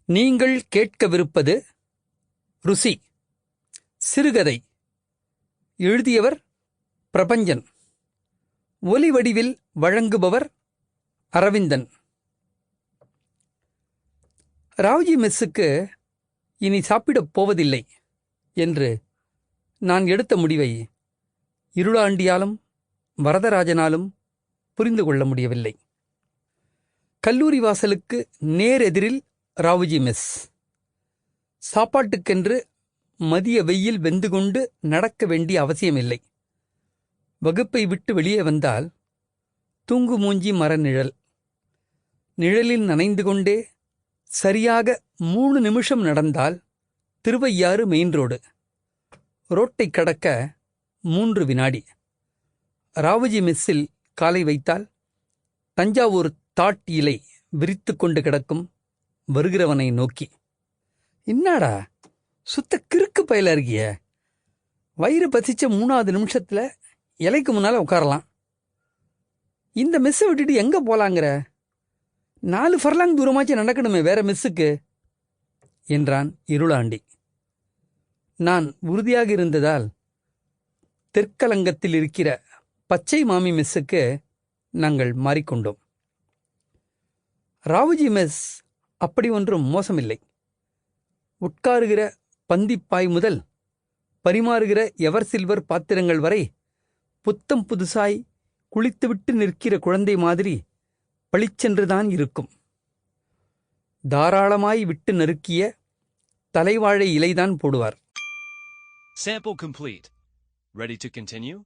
நீங்கள் கேட்கவிருப்பது ருசி சிறுகதை. எழுதியவர் பிரபஞ்சன். ஒலி வடிவில் வழங்குபவர் அரவிந்தன். ராவ்ஜி மெஸ்ஸுக்கு இனி சாப்பிடப் போவதில்லை என்று நான் எடுத்த முடிவை இருளாண்டியாலும் வரதராஜனாலும் புரிந்து கொள்ள முடியவில்லை. கல்லூரி வாசலுக்கு நேர் எதிரில் ராவுஜி மெஸ். சாப்பாட்டுக்கென்று மதிய வெயில் வெந்து கொண்டு நடக்க வேண்டிய அவசியமில்லை. வகுப்பை விட்டு வெளியே வந்தால் தூங்கு மூஞ்சி மர நிழல். நிழலில் நனைந்து கொண்டே சரியாக 3 நிமிஷம் நடந்தால் திருவையாறு மெயின் ரோடு. ரோட்டை கடக்க 3 வினாடி. ராவுஜி மெஸ்ஸில் காலை வைத்தால் தஞ்சாவூர் தாட் இலை விரித்து கொண்டு கிடக்கும் வருகிறவனை நோக்கி. இன்னாடா சுத்த கிறுக்கு பயல இருக்கிய. வயிறு பசிச்ச 3வது நிமிஷத்துல இலைக்கு முன்னால உட்காரலாம். இந்த மெஸ்ஸை விட்டுட்டு எங்க போலாங்கிற? 4 ஃபர்லாங் தூரமாச்சு நடக்கணுமே வேற மெஸ்ஸுக்கு என்றான் இருளாண்டி. நான் உறுதியாக இருந்ததால் தெற்கலங்கத்தில் இருக்கிற பச்சை மாமி மெஸ்ஸுக்கு நாங்கள் மாறிக்கொண்டோம். ராவுஜி மெஸ் அப்படி ஒன்றும் மோசமில்லை. உட்காருகிற பந்திப்பாய் முதல் பரிமாறுகிற எவர் சில்வர் பாத்திரங்கள் வரை புத்தம் புதுசாய் குளித்துவிட்டு நிற்கிற குழந்தை மாதிரி பளிச்சென்றுதான் இருக்கும். தாராளமாய் விட்டு நறுக்கிய தலைவாழை இலைதான் போடுவார். Sample complete. Ready to continue?